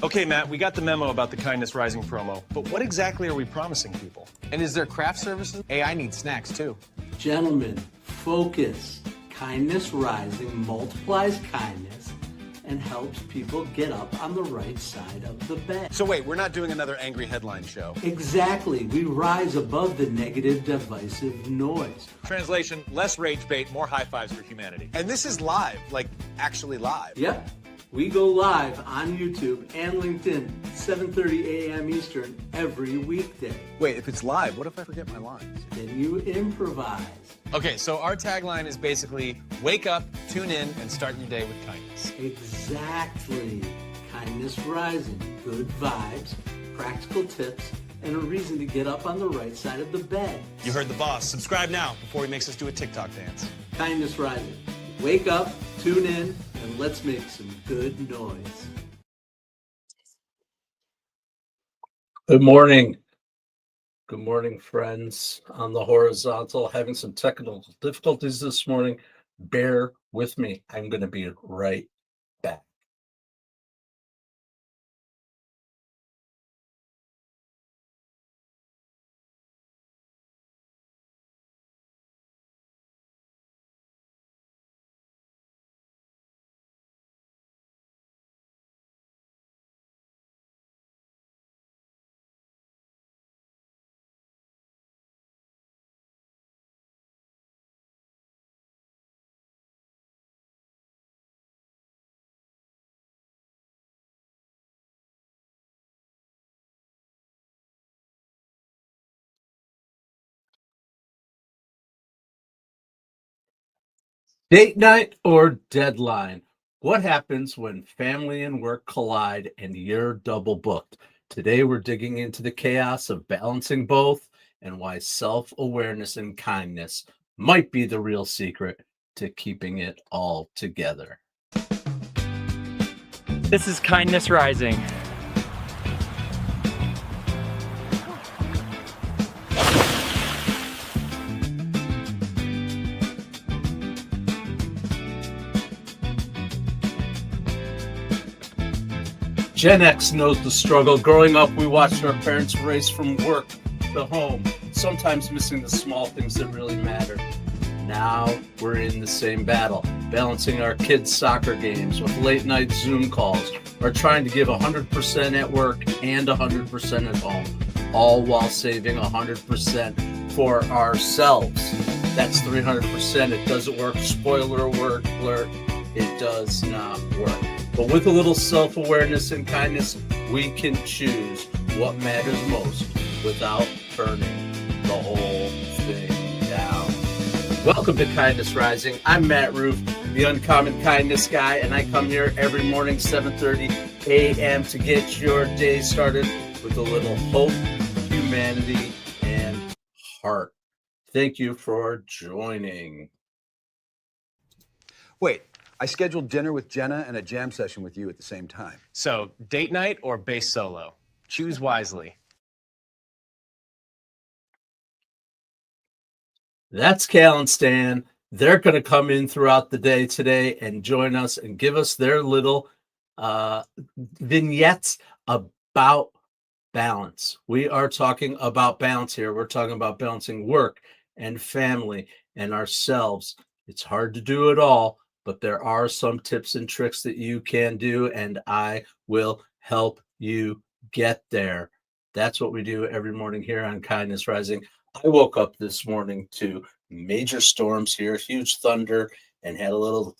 Okay, Matt, we got the memo about the Kindness Rising promo, but what exactly are we promising people? And is there craft services? Hey, I need snacks too. Gentlemen, focus. Kindness Rising multiplies kindness and helps people get up on the right side of the bed. So wait, we're not doing another angry headline show. Exactly. We rise above the negative, divisive noise. Translation, less rage bait, more high fives for humanity. And this is live, like actually live. Yep. We go live on YouTube and LinkedIn, 7:30 a.m. Eastern every weekday. Wait, if it's live, what if I forget my lines? Then you improvise. Okay, so our tagline is basically wake up, tune in, and start your day with kindness. Exactly. Kindness Rising. Good vibes, practical tips, and a reason to get up on the right side of the bed. You heard the boss. Subscribe now before he makes us do a TikTok dance. Kindness Rising. Wake up, tune in, and let's make some good noise. Good morning. Good morning, friends. On the horizontal, having some technical difficulties this morning. Bear with me. I'm going to be right back. Date night or deadline? What happens when family and work collide and you're double booked? Today, we're digging into the chaos of balancing both and why self-awareness and kindness might be the real secret to keeping it all together. This is Kindness Rising. Gen X knows the struggle. Growing up, we watched our parents race from work to home, sometimes missing the small things that really matter. Now we're in the same battle, balancing our kids' soccer games with late night Zoom calls, or trying to give 100% at work and 100% at home, all while saving 100% for ourselves. That's 300%. It doesn't work. Spoiler alert, it does not work. But with a little self-awareness and kindness, we can choose what matters most without burning the whole thing down. Welcome to Kindness Rising. I'm Matt Roof, the Uncommon Kindness Guy, and I come here every morning, 7:30 a.m. to get your day started with a little hope, humanity, and heart. Thank you for joining. Wait, I scheduled dinner with Jenna and a jam session with you at the same time. So, date night or bass solo? Choose wisely. That's Cal and Stan. They're going to come in throughout the day today and join us and give us their little vignettes about balance. We are talking about balance here. We're talking about balancing work and family and ourselves. It's hard to do it all, but there are some tips and tricks that you can do, and I will help you get there. That's what we do every morning here on Kindness Rising. I woke up this morning to major storms here, huge thunder, and had a little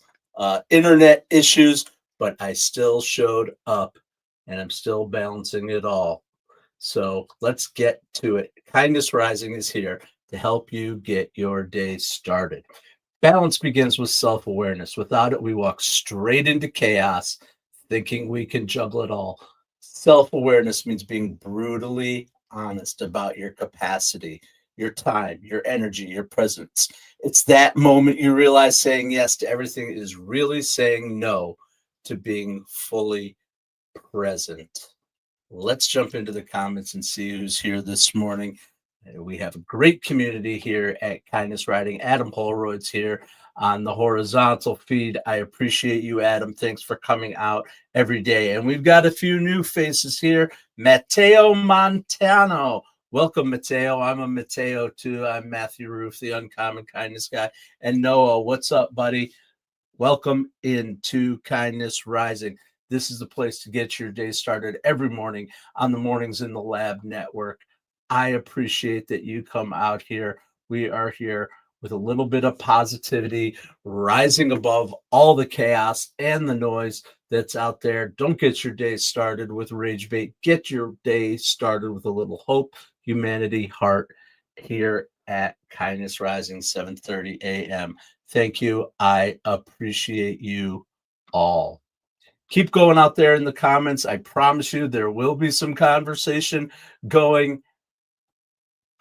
internet issues, but I still showed up, and I'm still balancing it all. So let's get to it. Kindness Rising is here to help you get your day started. Balance begins with self-awareness. Without it, we walk straight into chaos, thinking we can juggle it all. Self-awareness means being brutally honest about your capacity, your time, your energy, your presence. It's that moment you realize saying yes to everything is really saying no to being fully present. Let's jump into the comments and see who's here this morning. We have a great community here at Kindness Rising. Adam Holroyd's here. on the horizontal feed. I appreciate you, Adam. Thanks for coming out every day. And we've got a few new faces here. Matteo Montano. Welcome, Matteo. I'm a Matteo too. I'm Matthew Roof, the Uncommon Kindness guy. And Noah, what's up, buddy? Welcome into Kindness Rising. This is the place to get your day started every morning on the Mornings in the Lab Network. I appreciate that you come out here. We are here with a little bit of positivity, rising above all the chaos and the noise that's out there. Don't get your day started with rage bait. Get your day started with a little hope, humanity, heart here at Kindness Rising, 7:30 a.m. Thank you. I appreciate you all. Keep going out there in the comments. I promise you there will be some conversation going.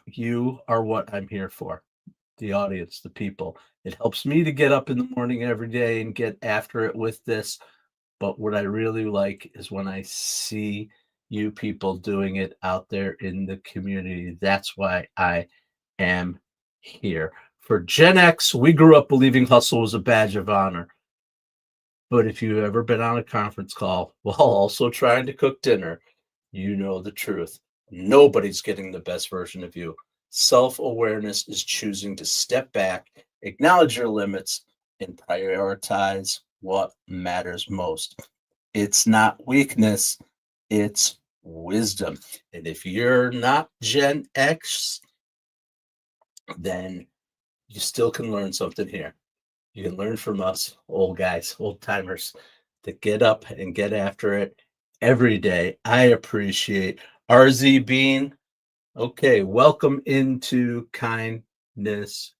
You are what I'm here for. The audience, the people. It helps me to get up in the morning every day and get after it with this. But what I really like is when I see you people doing it out there in the community. That's why I am here. For Gen X, we grew up believing hustle was a badge of honor. But if you've ever been on a conference call while also trying to cook dinner, you know the truth. Nobody's getting the best version of you. Self-awareness is choosing to step back, acknowledge your limits, and prioritize what matters most. It's not weakness, it's wisdom. And if you're not Gen X, then you still can learn something here. You can learn from us, old guys, old timers, to get up and get after it every day. I appreciate RZ Bean. Okay, welcome into Kindness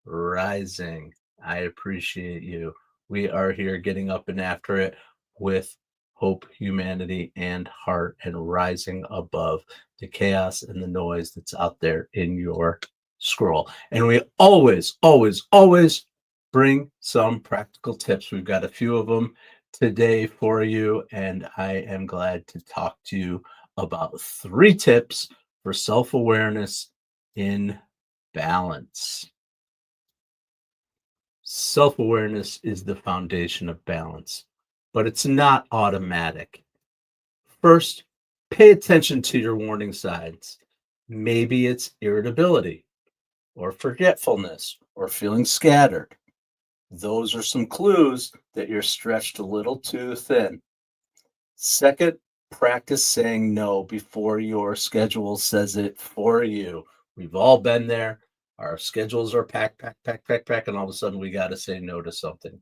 Rising. I appreciate you. We are here getting up and after it with hope, humanity, and heart, and rising above the chaos and the noise that's out there in your scroll. And we always, always, always bring some practical tips. We've got a few of them today for you, and I am glad to talk to you about 3 tips for self-awareness in balance. Self-awareness is the foundation of balance, but it's not automatic. First, pay attention to your warning signs. Maybe it's irritability or forgetfulness or feeling scattered. Those are some clues that you're stretched a little too thin. Second, practice saying no before your schedule says it for you. We've all been there. Our schedules are packed, and all of a sudden we got to say no to something.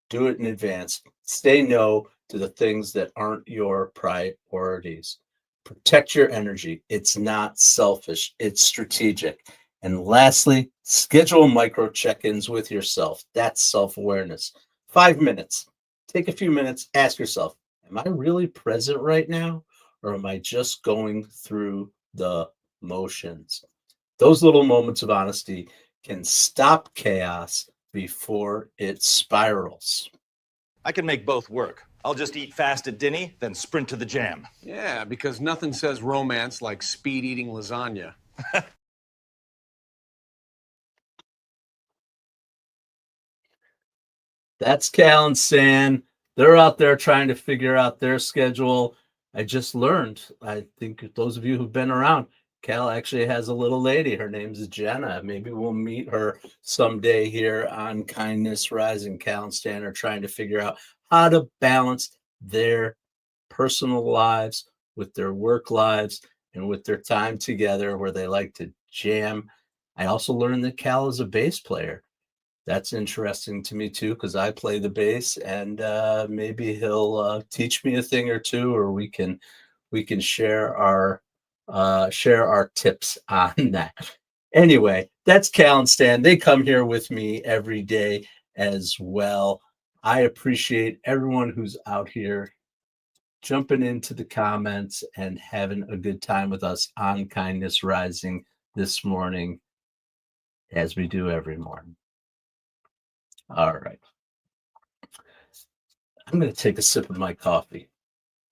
Do it in advance. Say no to the things that aren't your priorities. Protect your energy. It's not selfish, it's strategic. And lastly, schedule micro check-ins with yourself. That's self-awareness. 5 minutes. Take a few minutes, ask yourself, am I really present right now? Or am I just going through the motions? Those little moments of honesty can stop chaos before it spirals. I can make both work. I'll just eat fast at dinner, then sprint to the jam. Yeah, because nothing says romance like speed eating lasagna. That's Cal and San. They're out there trying to figure out their schedule. I just learned, I think those of you who've been around, Cal actually has a little lady. Her name's Jenna. Maybe we'll meet her someday here on Kindness Rising. Cal and Stan are trying to figure out how to balance their personal lives with their work lives and with their time together where they like to jam. I also learned that Cal is a bass player. That's interesting to me too, because I play the bass, and maybe he'll teach me a thing or two, or we can share our tips on that. Anyway, that's Cal and Stan. They come here with me every day as well. I appreciate everyone who's out here jumping into the comments and having a good time with us on Kindness Rising this morning, as we do every morning. All right. I'm going to take a sip of my coffee.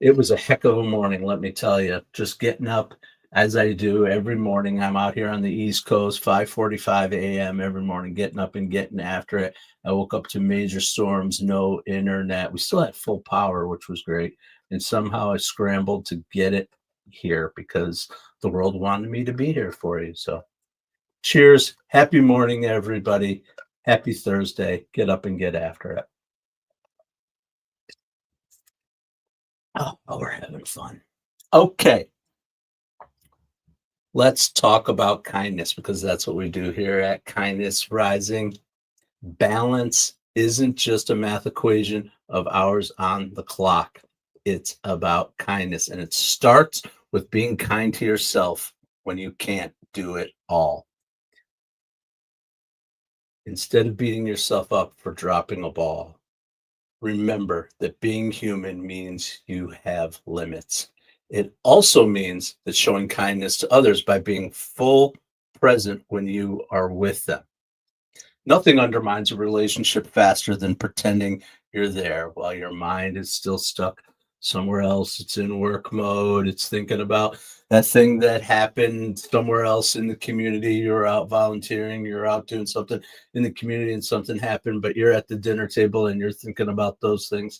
It was a heck of a morning, let me tell you. Just getting up as I do every morning. I'm out here on the East Coast, 5:45 a.m. every morning, getting up and getting after it. I woke up to major storms, no internet. We still had full power, which was great. And somehow I scrambled to get it here because the world wanted me to be here for you. So cheers. Happy morning, everybody. Happy Thursday. Get up and get after it. Oh, we're having fun. Okay. Let's talk about kindness because that's what we do here at Kindness Rising. Balance isn't just a math equation of hours on the clock. It's about kindness, and it starts with being kind to yourself when you can't do it all. Instead of beating yourself up for dropping a ball, remember that being human means you have limits. It also means that showing kindness to others by being full present when you are with them. Nothing undermines a relationship faster than pretending you're there while your mind is still stuck somewhere else. It's in work mode. It's thinking about that thing that happened somewhere else in the community. You're out volunteering, you're out doing something in the community and something happened, but you're at the dinner table and you're thinking about those things.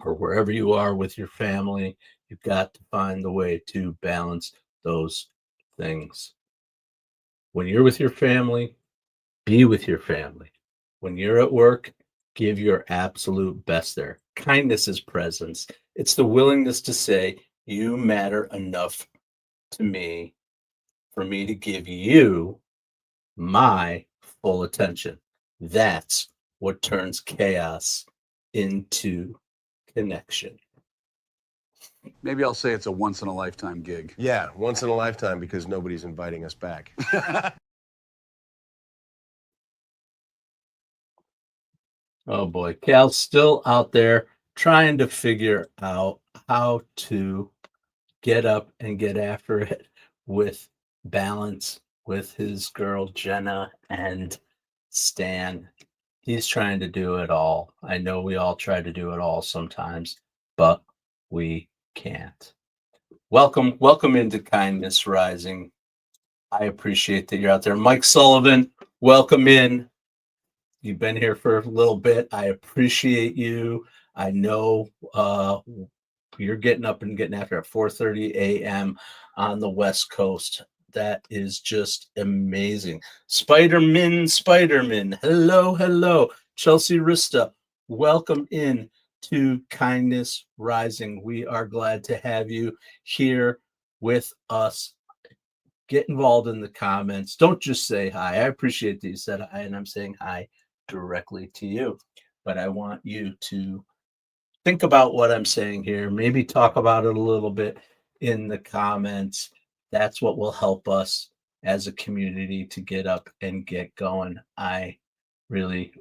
Or wherever you are with your family, you've got to find the way to balance those things. When you're with your family, be with your family. When you're at work, give your absolute best there. Kindness is presence. It's the willingness to say, you matter enough to me for me to give you my full attention. That's what turns chaos into connection. Maybe I'll say it's a once in a lifetime gig. Yeah, once in a lifetime because nobody's inviting us back. Oh boy, Cal's still out there trying to figure out how to get up and get after it with balance with his girl Jenna and Stan. He's trying to do it all. I know we all try to do it all sometimes, but we can't. Welcome into Kindness Rising. I appreciate that you're out there. Mike Sullivan, welcome in. You've been here for a little bit. I appreciate you. I know you're getting up and getting after at 4:30 a.m. on the West Coast. That is just amazing. Spider-Man. Hello. Chelsea Rista, welcome in to Kindness Rising. We are glad to have you here with us. Get involved in the comments. Don't just say hi. I appreciate that you said hi, and I'm saying hi directly to you. But I want you to think about what I'm saying here. Maybe talk about it a little bit in the comments. That's what will help us as a community to get up and get going. I really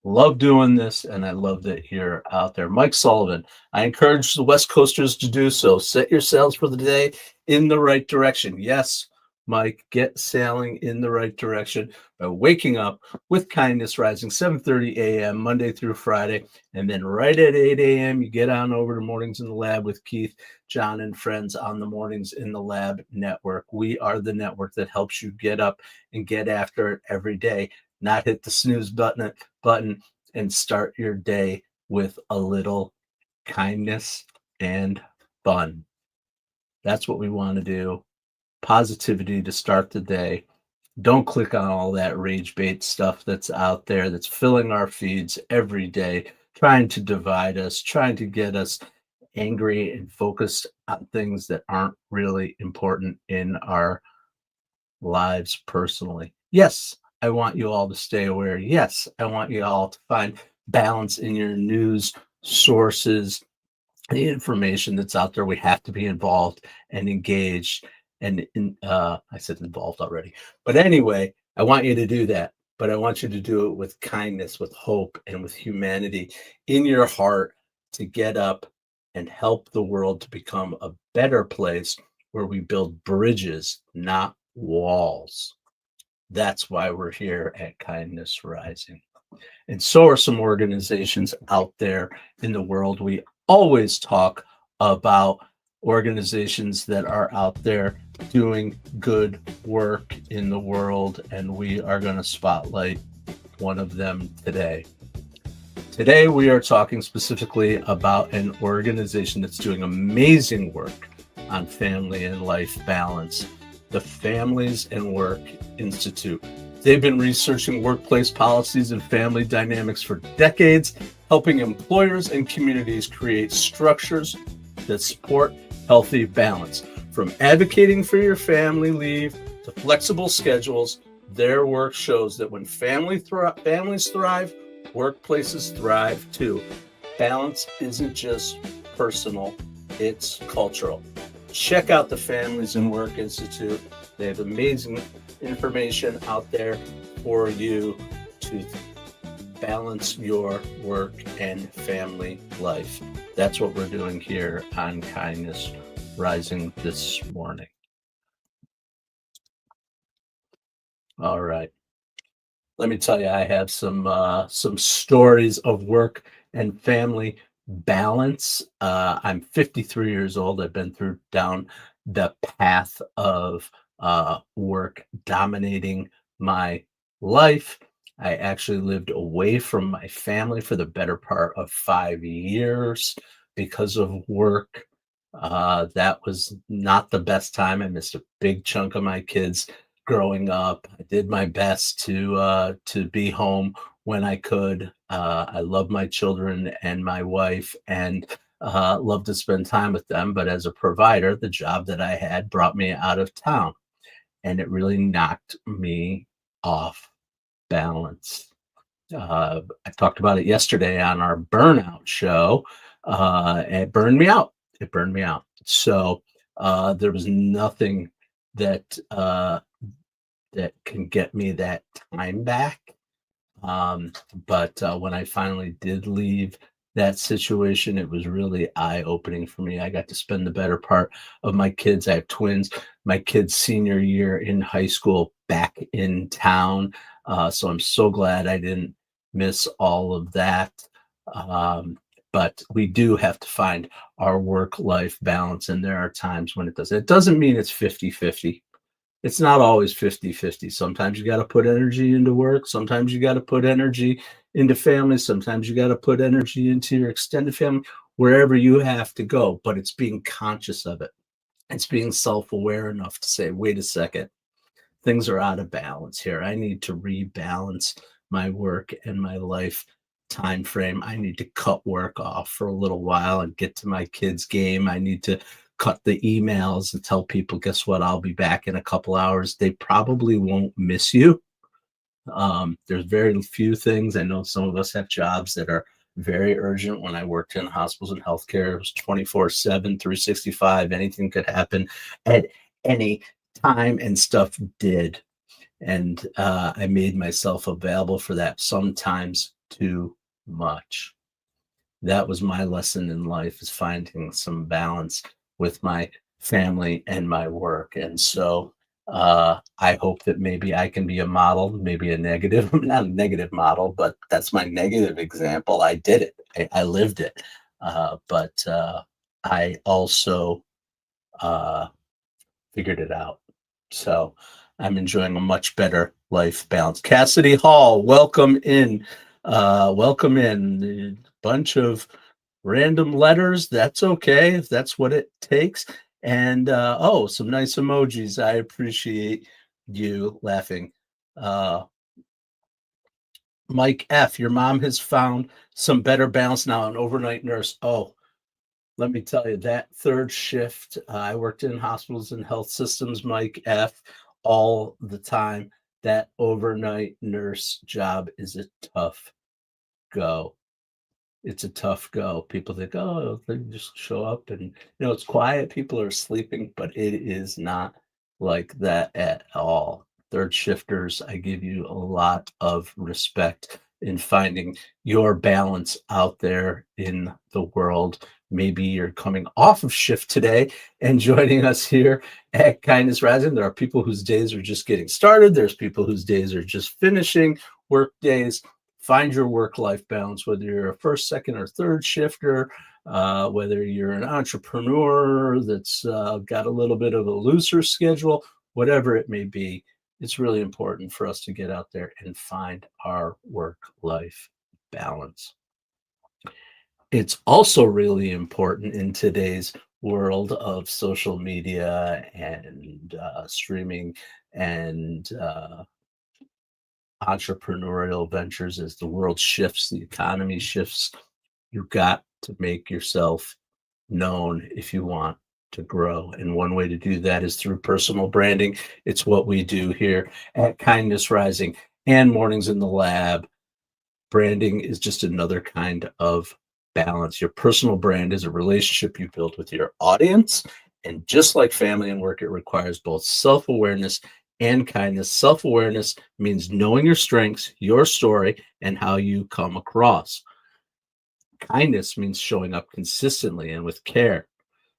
love doing this, and I love that you're out there. Mike Sullivan, I encourage the West Coasters to do so. Set yourselves for the day in the right direction. Yes, Mike, get sailing in the right direction by waking up with Kindness Rising, 7:30 a.m. Monday through Friday. And then right at 8 a.m., you get on over to Mornings in the Lab with Keith, John, and friends on the Mornings in the Lab network. We are the network that helps you get up and get after it every day, not hit the snooze button and start your day with a little kindness and fun. That's what we want to do. Positivity to start the day. Don't click on all that rage bait stuff that's out there that's filling our feeds every day, trying to divide us, trying to get us angry and focused on things that aren't really important in our lives personally. Yes, I want you all to stay aware. Yes, I want you all to find balance in your news sources, the information that's out there. We have to be involved and engaged. And I said involved already. But anyway, I want you to do that. But I want you to do it with kindness, with hope, and with humanity in your heart to get up and help the world to become a better place where we build bridges, not walls. That's why we're here at Kindness Rising. And so are some organizations out there in the world. We always talk about organizations that are out there doing good work in the world, and we are going to spotlight one of them today. Today, we are talking specifically about an organization that's doing amazing work on family and life balance, the Families and Work Institute. They've been researching workplace policies and family dynamics for decades, helping employers and communities create structures that support healthy balance. From advocating for your family leave to flexible schedules, their work shows that when families thrive, workplaces thrive too. Balance isn't just personal, it's cultural. Check out the Families and Work Institute. They have amazing information out there for you to balance your work and family life. That's what we're doing here on Kindness Rising this morning. All right. Let me tell you, I have some stories of work and family balance. I'm 53 years old. I've been down the path of work dominating my life. I actually lived away from my family for the better part of 5 years because of work. That was not the best time. I missed a big chunk of my kids growing up. I did my best to be home when I could. I love my children and my wife, and love to spend time with them. But as a provider, the job that I had brought me out of town, and it really knocked me off balance. I talked about it yesterday on our burnout show. It burned me out. It burned me out. So there was nothing that can get me that time back. But when I finally did leave that situation, it was really eye-opening for me. I got to spend the better part of my kids. I have twins. My kids' senior year in high school back in town. So I'm so glad I didn't miss all of that. But we do have to find our work-life balance, and there are times when it doesn't. It doesn't mean it's 50-50. It's not always 50-50. Sometimes you got to put energy into work. Sometimes you got to put energy into family. Sometimes you got to put energy into your extended family, wherever you have to go. But it's being conscious of it. It's being self-aware enough to say, wait a second, things are out of balance here. I need to rebalance my work and my life time frame. I need to cut work off for a little while and get to my kids' game. I need to cut the emails and tell people, guess what? I'll be back in a couple hours. They probably won't miss you. There's very few things. I know some of us have jobs that are very urgent. When I worked in hospitals and healthcare, it was 24/7, 365. Anything could happen at any time, and stuff did. And I made myself available for that, sometimes too much. That was my lesson in life, is finding some balance with my family and my work. And so I hope that maybe I can be a model, maybe a negative, not a negative model, but that's my negative example. I did it. I lived it. But I also figured it out. So I'm enjoying a much better life balance. Cassidy Hall, welcome in. Welcome in. A bunch of random letters. That's okay if that's what it takes. And some nice emojis. I appreciate you laughing. Mike F, your mom has found some better balance now, an overnight nurse. Oh, let me tell you, that third shift, I worked in hospitals and health systems, Mike F, all the time. That overnight nurse job is a tough go. It's a tough go. People think, oh, they just show up and, it's quiet. People are sleeping, but it is not like that at all. Third shifters, I give you a lot of respect in finding your balance out there in the world. Maybe you're coming off of shift today and joining us here at Kindness Rising. There are people whose days are just getting started. There's people whose days are just finishing work days. Find your work-life balance, whether you're a first, second, or third shifter. whether you're an entrepreneur that's got a little bit of a looser schedule, whatever it may be, it's really important for us to get out there and find our work-life balance. It's also really important in today's world of social media and streaming and entrepreneurial ventures. As the world shifts, the economy shifts, you've got to make yourself known if you want to grow. And one way to do that is through personal branding. It's what we do here at Kindness Rising and Mornings in the Lab. Branding is just another kind of balance. Your personal brand is a relationship you build with your audience. And just like family and work, it requires both self-awareness and kindness. Self-awareness means knowing your strengths, your story, and how you come across. Kindness means showing up consistently and with care,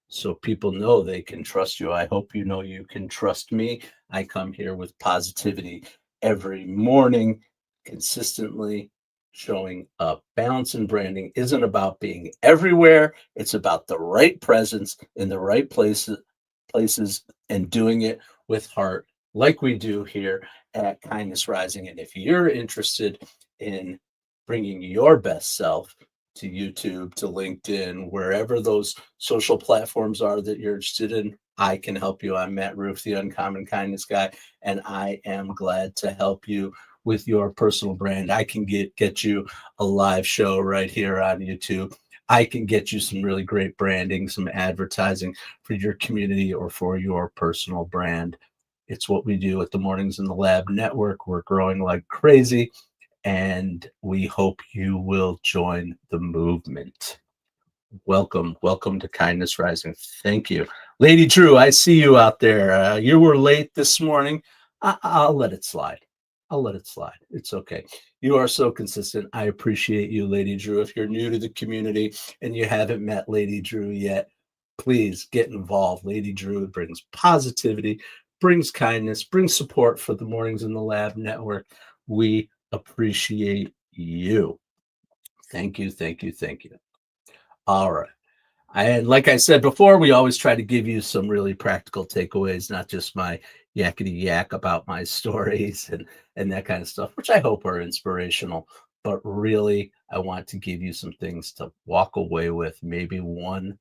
so people know they can trust you. I hope you know you can trust me. I come here with positivity every morning, consistently showing up. Balance and branding isn't about being everywhere. It's about the right presence in the right places and doing it with heart, like we do here at Kindness Rising. And if you're interested in bringing your best self to YouTube, to LinkedIn, wherever those social platforms are that you're interested in, I can help you. I'm Matt Roof, the Uncommon Kindness Guy, and I am glad to help you with your personal brand. I can get you a live show right here on YouTube. I can get you some really great branding, some advertising for your community or for your personal brand. It's what we do at the Mornings in the Lab Network. We're growing like crazy, and we hope you will join the movement. Welcome to Kindness Rising. Thank you. Lady Drew, I see you out there. You were late this morning. I'll let it slide. It's okay. You are so consistent. I appreciate you, Lady Drew. If you're new to the community and you haven't met Lady Drew yet, please get involved. Lady Drew brings positivity, brings kindness, brings support for the Mornings in the Lab Network. We appreciate you. Thank you. All right. And like I said before, we always try to give you some really practical takeaways, not just my yakety yak about my stories and that kind of stuff, which I hope are inspirational. But really, I want to give you some things to walk away with, maybe one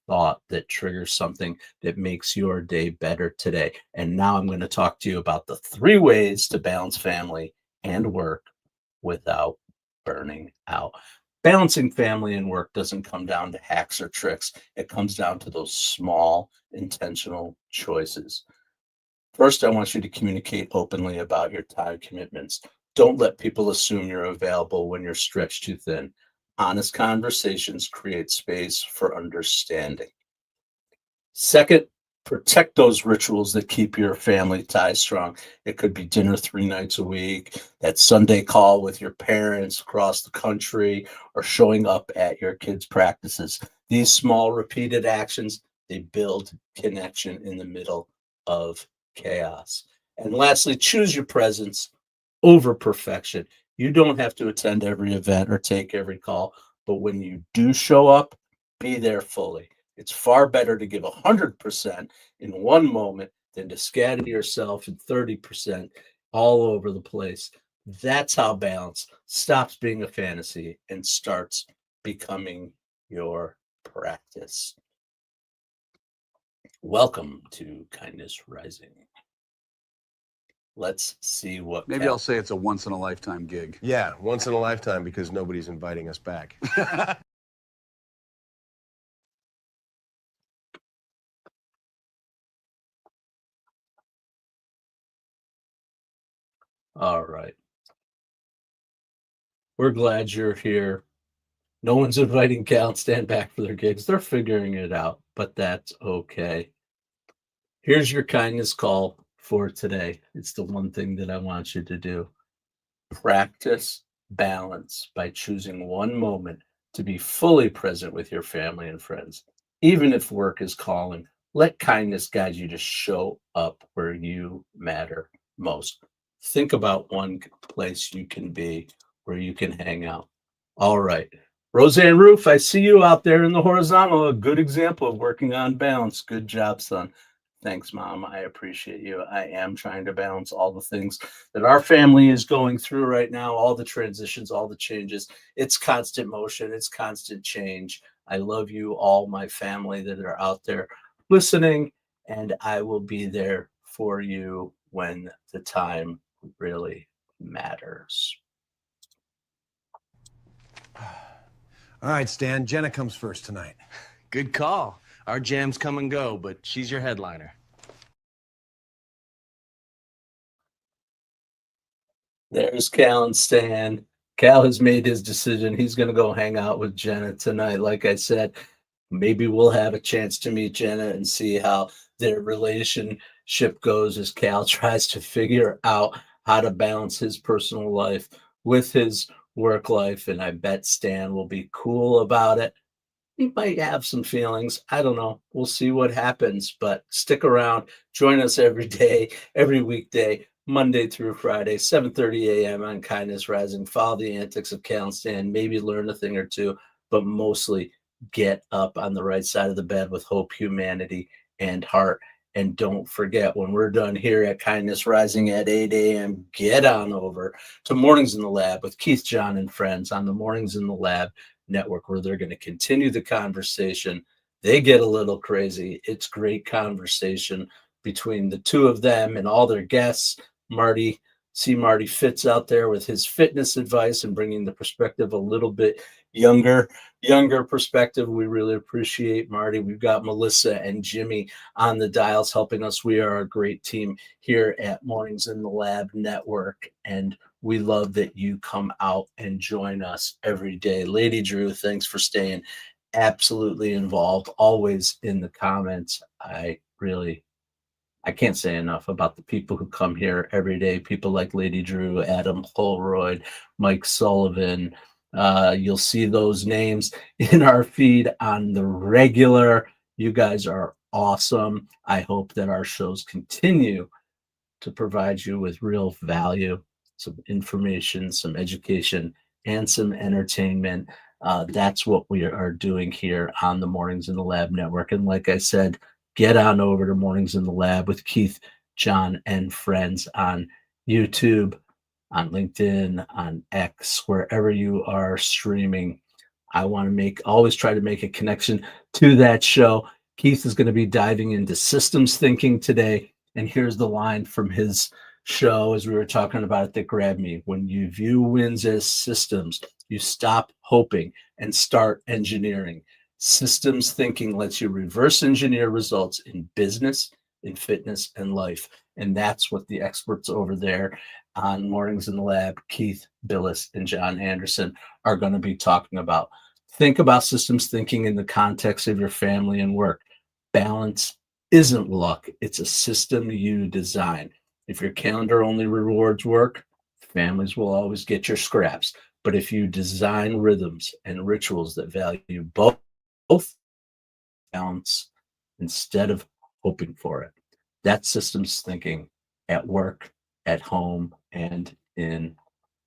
thought that triggers something that makes your day better today. And now I'm going to talk to you about the 3 ways to balance family and work without burning out. Balancing family and work doesn't come down to hacks or tricks. It comes down to those small, intentional choices. First, I want you to communicate openly about your time commitments. Don't let people assume you're available when you're stretched too thin. Honest conversations create space for understanding. Second, protect those rituals that keep your family ties strong. It could be dinner 3 nights a week, that Sunday call with your parents across the country, or showing up at your kids' practices. These small repeated actions, they build connection in the middle of chaos. And lastly, choose your presence over perfection. You don't have to attend every event or take every call, but when you do show up, be there fully. It's far better to give 100% in one moment than to scatter yourself in 30% all over the place. That's how balance stops being a fantasy and starts becoming your practice. Welcome to Kindness Rising. Let's see what. Maybe I'll say it's a once in a lifetime gig. Yeah, once in a lifetime because nobody's inviting us back. All right. We're glad you're here. No one's inviting Cal and Stan back for their gigs. They're figuring it out, but that's okay. Here's your kindness call for today. It's the one thing that I want you to do. Practice balance by choosing one moment to be fully present with your family and friends. Even if work is calling, let kindness guide you to show up where you matter most. Think about one place you can be where you can hang out. All right, Roseanne Roof, I see you out there in the horizontal. A good example of working on balance. Good job, son. Thanks, Mom. I appreciate you. I am trying to balance all the things that our family is going through right now, all the transitions, all the changes. It's constant motion, it's constant change. I love you all, my family that are out there listening, and I will be there for you when the time really matters. All right, Stan. Jenna comes first tonight. Good call. Our jams come and go, but she's your headliner. There's Cal and Stan. Cal has made his decision. He's going to go hang out with Jenna tonight. Like I said, maybe we'll have a chance to meet Jenna and see how their relationship goes as Cal tries to figure out how to balance his personal life with his work life. And I bet Stan will be cool about it. He might have some feelings. I don't know. We'll see what happens, but stick around. Join us every day, every weekday, Monday through Friday, 7:30 a.m. on Kindness Rising. Follow the antics of Cal and Stan, maybe learn a thing or two, but mostly get up on the right side of the bed with hope, humanity, and heart. And don't forget, when we're done here at Kindness Rising at 8 a.m., get on over to Mornings in the Lab with Keith, John, and friends on the Mornings in the Lab network, where they're going to continue the conversation. They get a little crazy. It's great conversation between the two of them and all their guests. Marty Fitz out there with his fitness advice and bringing the perspective a little bit younger perspective. We really appreciate Marty. We've got Melissa and Jimmy on the dials helping us. We are a great team here at Mornings in the Lab Network, and we love that you come out and join us every day. Lady Drew, thanks for staying absolutely involved, always in the comments. I can't say enough about the people who come here every day. People like Lady Drew, Adam Holroyd, Mike Sullivan. You'll see those names in our feed on the regular. You guys are awesome. I hope that our shows continue to provide you with real value, some information, some education, and some entertainment. That's what we are doing here on the Mornings in the Lab Network. And like I said, get on over to Mornings in the Lab with Keith, John, and friends on YouTube, on LinkedIn, on X, wherever you are streaming. I want to always try to make a connection to that show. Keith is going to be diving into systems thinking today. And here's the line from his show as we were talking about it that grabbed me. When you view wins as systems, you stop hoping and start engineering. Systems thinking lets you reverse engineer results in business, in fitness, and life. And that's what the experts over there on Mornings in the Lab, Keith Billis and John Anderson, are going to be talking about. Think about systems thinking in the context of your family and work. Balance isn't luck. It's a system you design. If your calendar only rewards work, families will always get your scraps. But if you design rhythms and rituals that value both balance instead of hoping for it, that's systems thinking at work, at home, and in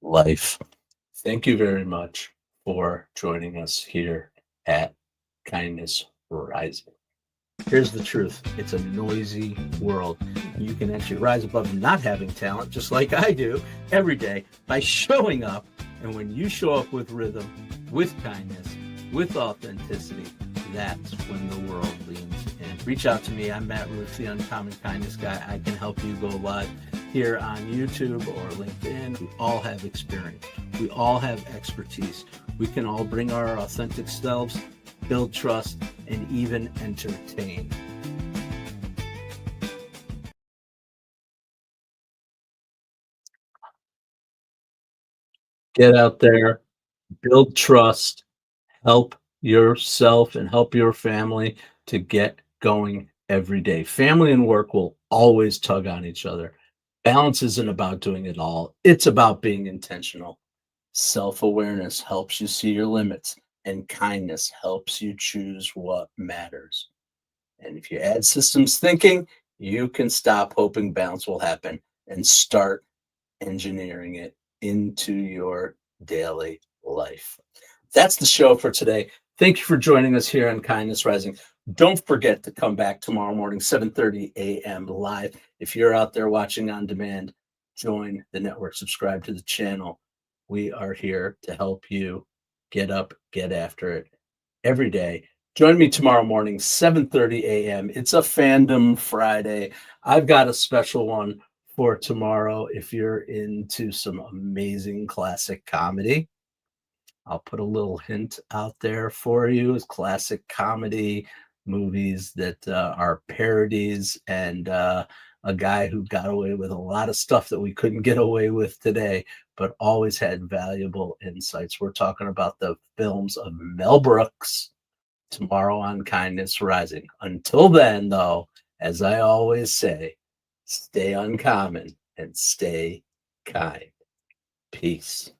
life. Thank you very much for joining us here at Kindness Rising. Here's the truth. It's a noisy world. You can actually rise above not having talent, just like I do, every day by showing up. And when you show up with rhythm, with kindness, with authenticity, that's when the world leans in. Reach out to me. I'm Matt Ruth, the Uncommon Kindness Guy. I can help you go live here on YouTube or LinkedIn. We all have experience. We all have expertise. We can all bring our authentic selves, build trust, and even entertain. Get out there, build trust, help yourself and help your family to get going every day. Family and work will always tug on each other. Balance isn't about doing it all. It's about being intentional. Self-awareness helps you see your limits, and kindness helps you choose what matters. And if you add systems thinking, you can stop hoping balance will happen and start engineering it into your daily life. That's the show for today. Thank you for joining us here on Kindness Rising. Don't forget to come back tomorrow morning, 7:30 a.m. live. If you're out there watching on demand, join the network, subscribe to the channel. We are here to help you get up, get after it every day. Join me tomorrow morning, 7:30 a.m. It's a Fandom Friday. I've got a special one for tomorrow. If you're into some amazing classic comedy, I'll put a little hint out there for you as classic comedy movies that are parodies and a guy who got away with a lot of stuff that we couldn't get away with today, but always had valuable insights. We're talking about the films of Mel Brooks tomorrow on Kindness Rising. Until then, though, as I always say, stay uncommon and stay kind. Peace.